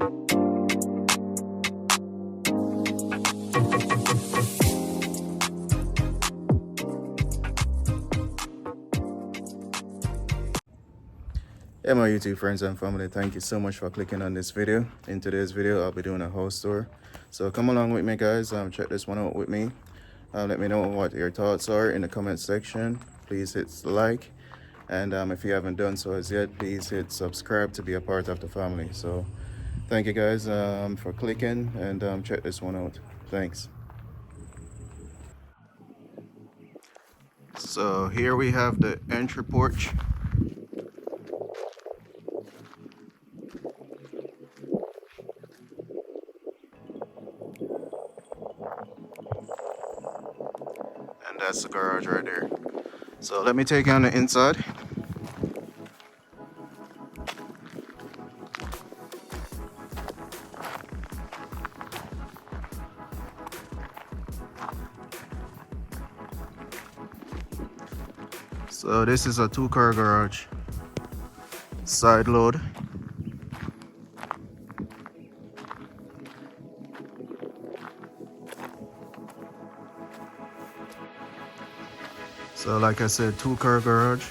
Hey my YouTube friends and family, thank you so much for clicking on this video. In today's video, I'll be doing a house tour. So come along with me guys, check this one out with me. Let me know what your thoughts are in the comment section. Please hit like, and if you haven't done so as yet, please hit subscribe to be a part of the family. So thank you guys for clicking, and check this one out. Thanks. So here we have the entry porch. And that's the garage right there. So let me take you on the inside. So this is a 2-car garage, side load. So like I said, 2-car garage,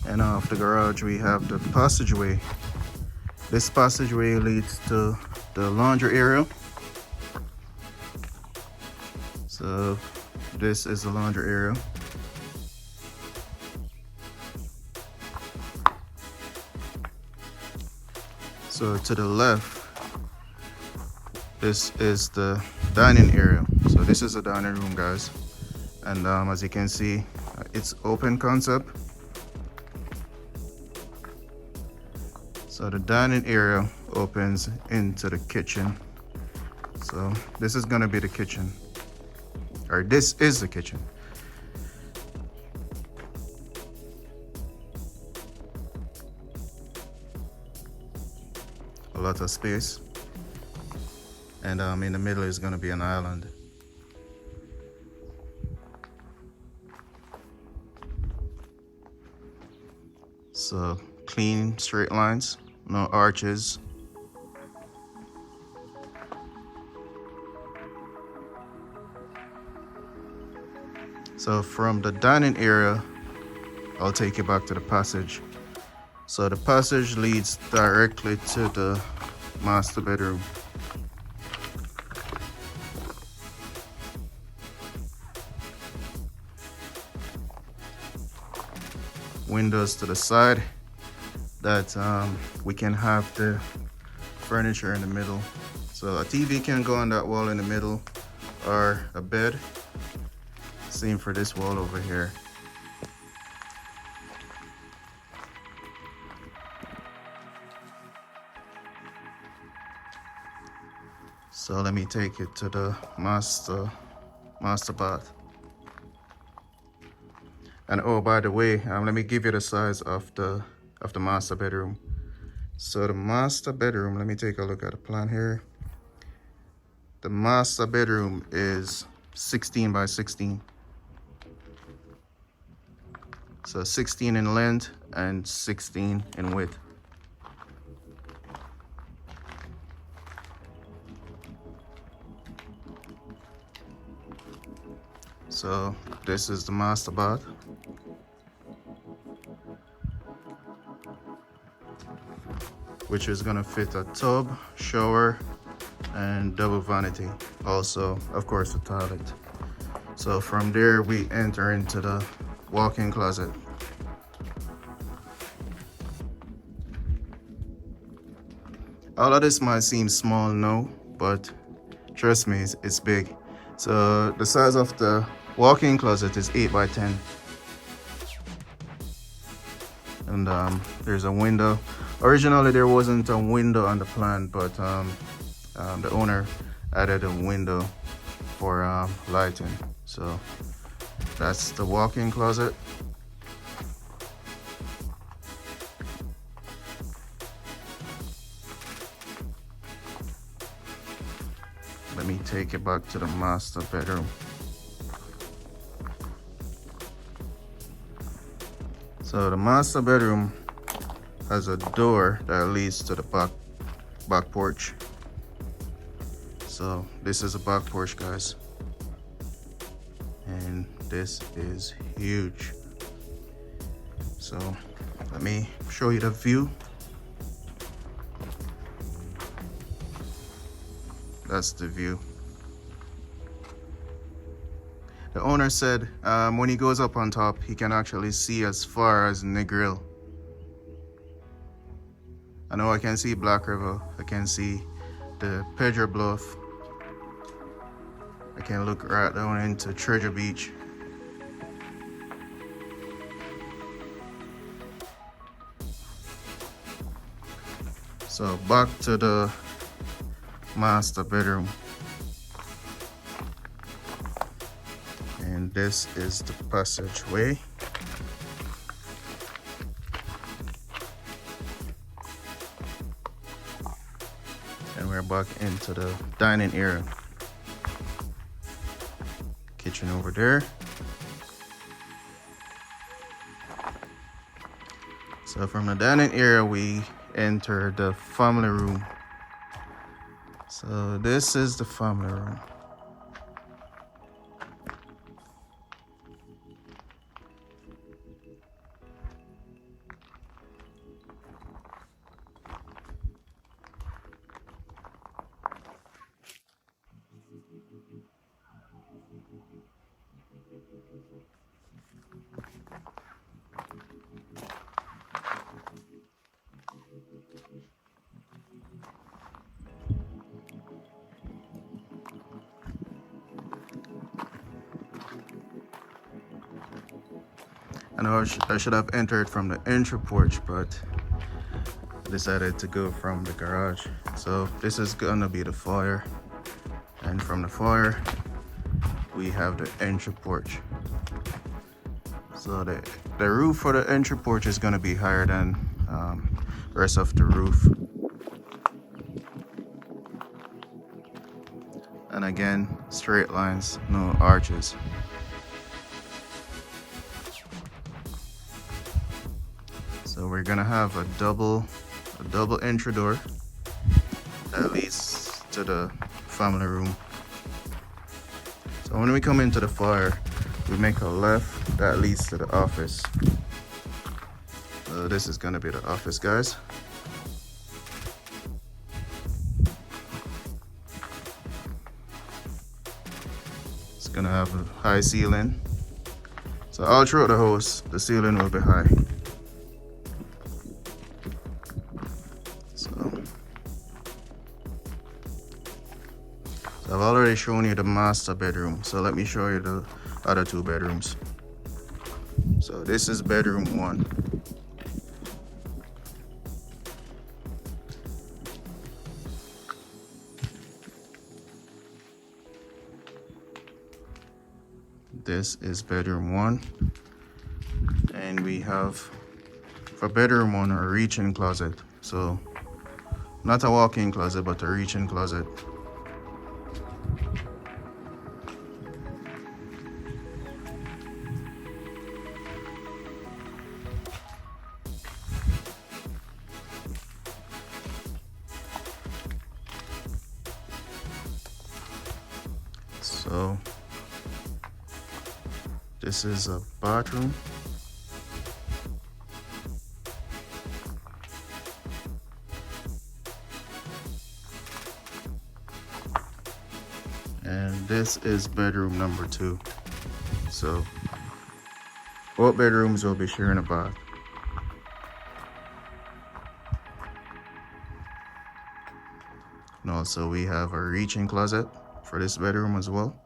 and off the garage we have the passageway. This passageway leads to the laundry area. So this is the laundry area. So to the left, this is the dining area. So this is the dining room, guys. And as you can see, it's open concept. So the dining area opens into the kitchen. So this is gonna be the kitchen, or this is the kitchen. A lot of space, and in the middle is gonna be an island. So clean straight lines, no arches. So from the dining area, I'll take you back to the passage. So the passage leads directly to the master bedroom. Windows to the side that we can have the furniture in the middle. So a TV can go on that wall in the middle, or a bed. Same for this wall over here. So let me take it to the master bath. And oh, by the way, let me give you the size of the master bedroom. So the master bedroom, let me take a look at the plan here. The master bedroom is 16 by 16. So 16 in length and 16 in width. So this is the master bath. Which is gonna fit a tub, shower, and double vanity. Also, of course, the toilet. So from there, we enter into the walk-in closet. All of this might seem small now, but trust me, it's big. So the size of the walk-in closet is 8 by 10. And there's a window. Originally there wasn't a window on the plan, but the owner added a window for lighting. So that's the walk-in closet. Let me take it back to the master bedroom. So the master bedroom has a door that leads to the back back porch. So this is a back porch, guys, and this is huge. So let me show you the view. That's the view. The owner said when he goes up on top, he can actually see as far as Negril. I know I can see Black River, I can see the Pedro Bluff, I can look right down into Treasure Beach. So back to the master bedroom. And this is the passageway. And we're back into the dining area. Kitchen over there. So from the dining area, we enter the family room. So this is the family room. I know I should have entered from the entry porch, but I decided to go from the garage. So this is gonna be the foyer, and from the foyer we have the entry porch. So the roof for the entry porch is gonna be higher than the rest of the roof. And again, straight lines, no arches. So we're gonna have a double entry door that leads to the family room. So when we come into the foyer, we make a left that leads to the office. So this is gonna be the office, guys. It's gonna have a high ceiling. So all throughout the house, the ceiling will be high. So I've already shown you the master bedroom, so let me show you the other two bedrooms. So this is bedroom 1. This is bedroom 1, and we have for bedroom 1 a reach-in closet. So not a walk-in closet, but a reach-in closet. So this is a bathroom. And this is bedroom number 2. So both bedrooms will be sharing a bath. And also we have a reach-in closet for this bedroom as well.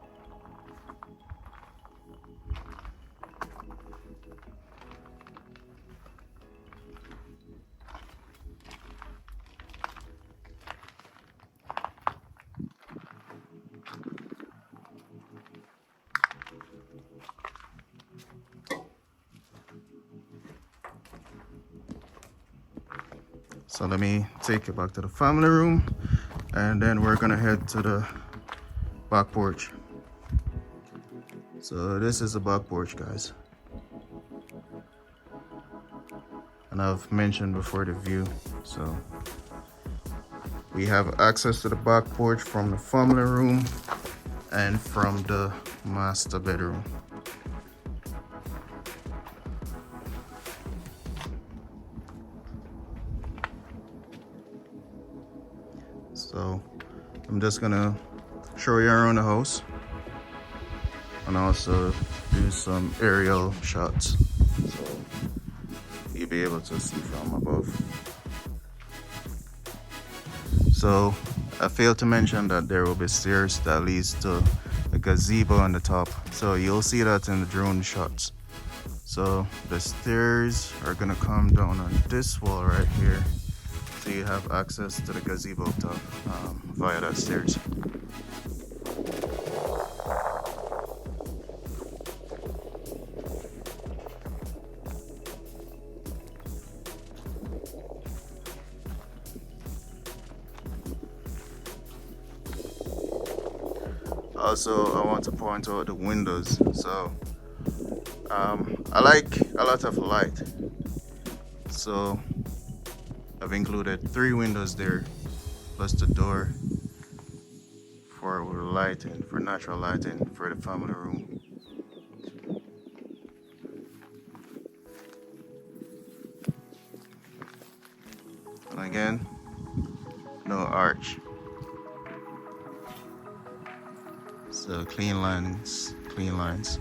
So let me take you back to the family room, and then we're gonna head to the back porch. So this is the back porch, guys. And I've mentioned before the view. So We have access to the back porch from the family room and from the master bedroom. So I'm just gonna show you around the house and also do some aerial shots so you'll be able to see from above. So I failed to mention that there will be stairs that leads to a gazebo on the top, so you'll see that in the drone shots. So the stairs are gonna come down on this wall right here, so you have access to the gazebo up top via that stairs. Also, I want to point out the windows. So I like a lot of light, so I've included 3 windows there plus the door for lighting, for natural lighting for the family room. And again, no arch. So clean lines, clean lines.